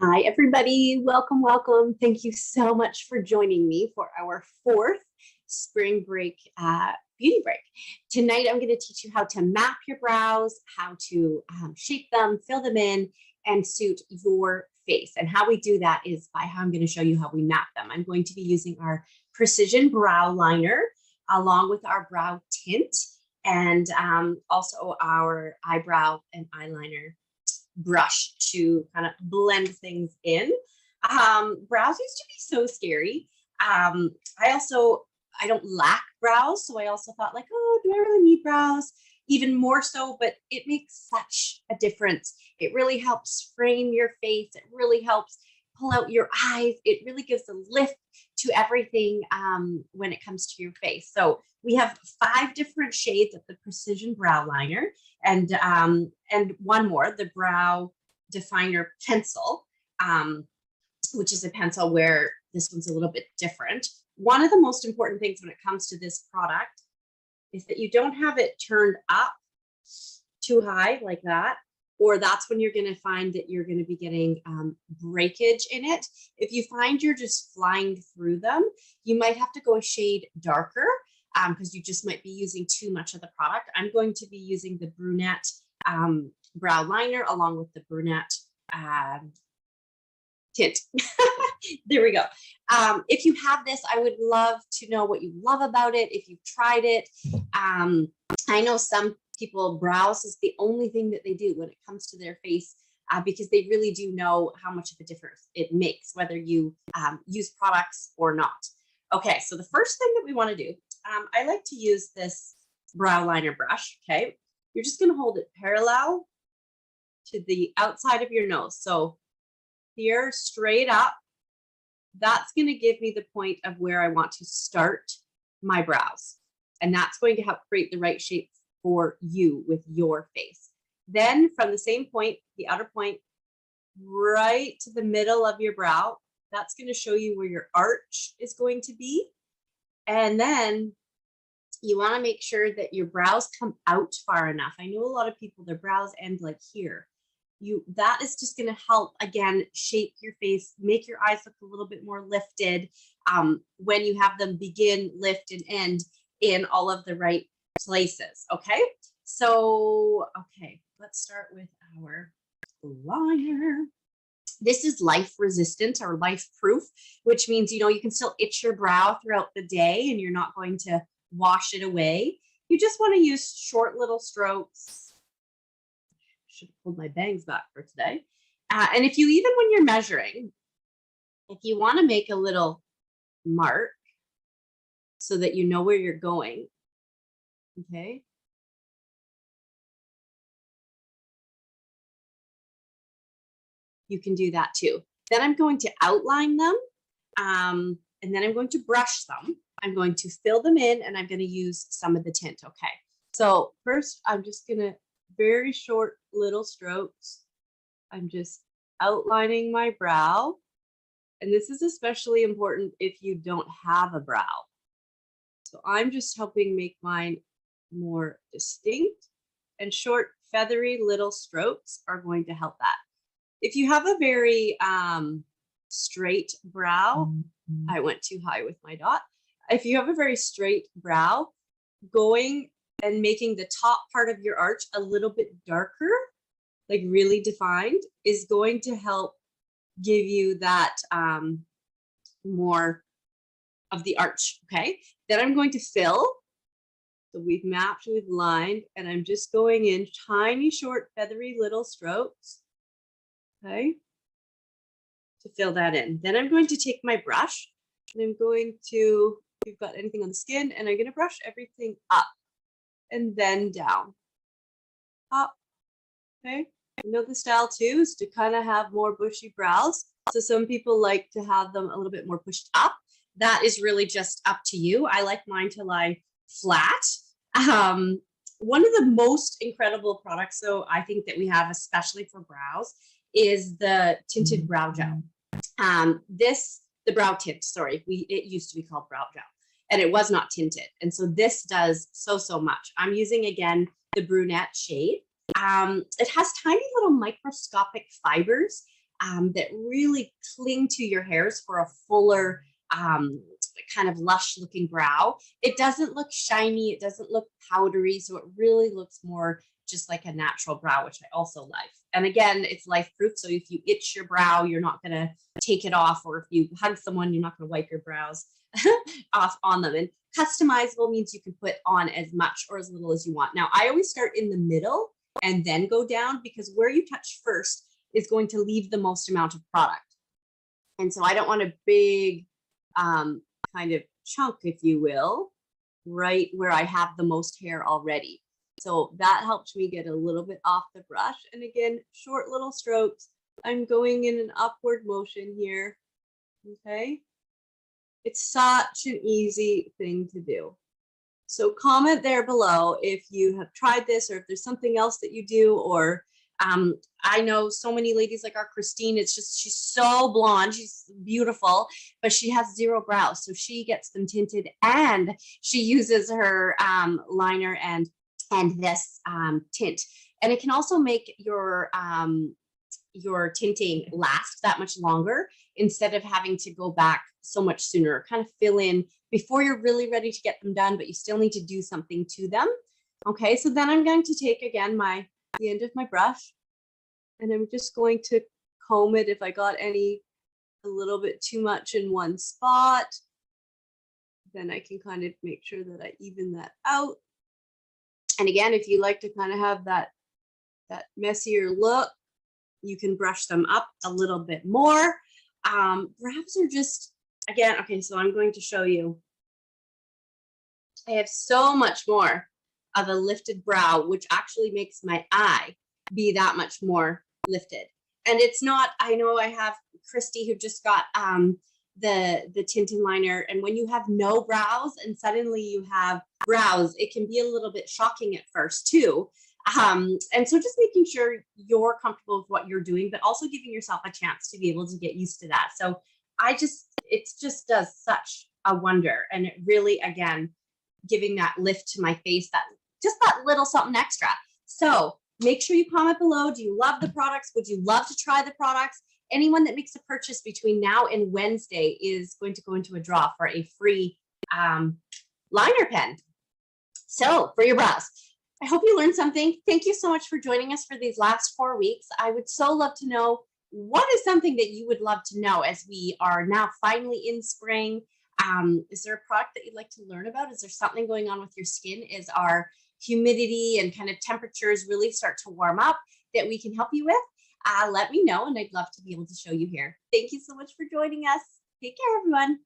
Hi, everybody. Welcome, welcome. Thank you so much for joining me for our fourth spring break beauty break. Tonight, I'm going to teach you how to map your brows, how to shape them, fill them in, and suit your face. And how we do that is by how I'm going to show you how we map them. I'm going to be using our Precision Brow Liner along with our brow tint and also our eyebrow and eyeliner brush to kind of blend things in. Brows used to be so scary. I don't lack brows, so I also thought like, oh, do I really need brows? Even more so, but it makes such a difference. It really helps frame your face. It really helps pull out your eyes. It really gives a lift to everything when it comes to your face. So we have 5 different shades of the Precision Brow Liner and one more, the Brow Definer Pencil, which is a pencil where this one's a little bit different. One of the most important things when it comes to this product is that you don't have it turned up too high like that, or that's when you're going to find that you're going to be getting breakage in it. If you find you're just flying through them, you might have to go a shade darker because you just might be using too much of the product. I'm going to be using the brunette brow liner along with the brunette tint. There we go. If you have this, I would love to know what you love about it. If you've tried it, I know some people, brows is the only thing that they do when it comes to their face because they really do know how much of a difference it makes, whether you use products or not. Okay, so the first thing that we want to do, I like to use this brow liner brush. Okay, you're just going to hold it parallel to the outside of your nose. So here, straight up, that's going to give me the point of where I want to start my brows. And that's going to help create the right shape for you with your face. Then from the same point, the outer point, right to the middle of your brow, that's going to show you where your arch is going to be. And then you want to make sure that your brows come out far enough. I know a lot of people, their brows end like here. That is just going to help, again, shape your face, make your eyes look a little bit more lifted when you have them begin, lift, and end in all of the right places. Okay, so, okay, let's start with our liner. This is life resistant or life proof, which means, you can still itch your brow throughout the day and you're not going to wash it away. You just want to use short little strokes. Should have pulled my bangs back for today. And if you, even when you're measuring, if you want to make a little mark so that you know where you're going, okay, you can do that too. Then I'm going to outline them and then I'm going to brush them. I'm going to fill them in and I'm going to use some of the tint. Okay, so first I'm just going to very short little strokes. I'm just outlining my brow. And this is especially important if you don't have a brow. So I'm just helping make mine more distinct, and short, feathery little strokes are going to help that. If you have a very straight brow, I went too high with my dot. If you have a very straight brow, going and making the top part of your arch a little bit darker, like really defined, is going to help give you that more of the arch. Okay, then I'm going to fill. So we've mapped, we've lined, and I'm just going in tiny, short, feathery little strokes, okay, to fill that in. Then I'm going to take my brush and I'm going to, if you've got anything on the skin, and I'm going to brush everything up and then down, up, okay. I know the style too is to kind of have more bushy brows. So some people like to have them a little bit more pushed up. That is really just up to you. I like mine to lie flat. One of the most incredible products, though, I think that we have, especially for brows, is the Tinted Brow Gel. The brow tint, sorry, it used to be called brow gel, and it was not tinted. And so this does so much. I'm using, again, the brunette shade. It has tiny little microscopic fibers that really cling to your hairs for a fuller kind of lush looking brow. It doesn't look shiny, it doesn't look powdery, so it really looks more just like a natural brow, which I also like. And again, it's life proof, so if you itch your brow, you're not going to take it off, or if you hug someone, you're not going to wipe your brows off on them. And customizable means you can put on as much or as little as you want. Now, I always start in the middle and then go down, because where you touch first is going to leave the most amount of product. And so I don't want a big kind of chunk, if you will, right where I have the most hair already. So that helped me get a little bit off the brush. And again, short little strokes. I'm going in an upward motion here. Okay. It's such an easy thing to do. So comment there below if you have tried this, or if there's something else that you do, or I know so many ladies like our Christine, it's just, she's so blonde, she's beautiful, but she has zero brows. So she gets them tinted, and she uses her liner and this tint. And it can also make your tinting last that much longer, instead of having to go back so much sooner, kind of fill in before you're really ready to get them done, but you still need to do something to them. Okay, so then I'm going to take again the end of my brush, and I'm just going to comb it if I got a little bit too much in one spot. Then I can kind of make sure that I even that out. And again, if you like to kind of have that messier look, you can brush them up a little bit more. Brows are just, again, okay, so I'm going to show you. I have so much more of a lifted brow, which actually makes my eye be that much more lifted. And it's not, I know I have Christy who just got the tinted liner, and when you have no brows and suddenly you have brows, it can be a little bit shocking at first too. And so just making sure you're comfortable with what you're doing, but also giving yourself a chance to be able to get used to that. So it just does such a wonder. And it really, again, giving that lift to my face, just that little something extra. So make sure you comment below. Do you love the products? Would you love to try the products? Anyone that makes a purchase between now and Wednesday is going to go into a draw for a free liner pen. So for your brows. I hope you learned something. Thank you so much for joining us for these last 4 weeks. I would so love to know, what is something that you would love to know as we are now finally in spring? Is there a product that you'd like to learn about? Is there something going on with your skin? Is our humidity and kind of temperatures really start to warm up that we can help you with? Let me know, and I'd love to be able to show you here. Thank you so much for joining us. Take care, everyone.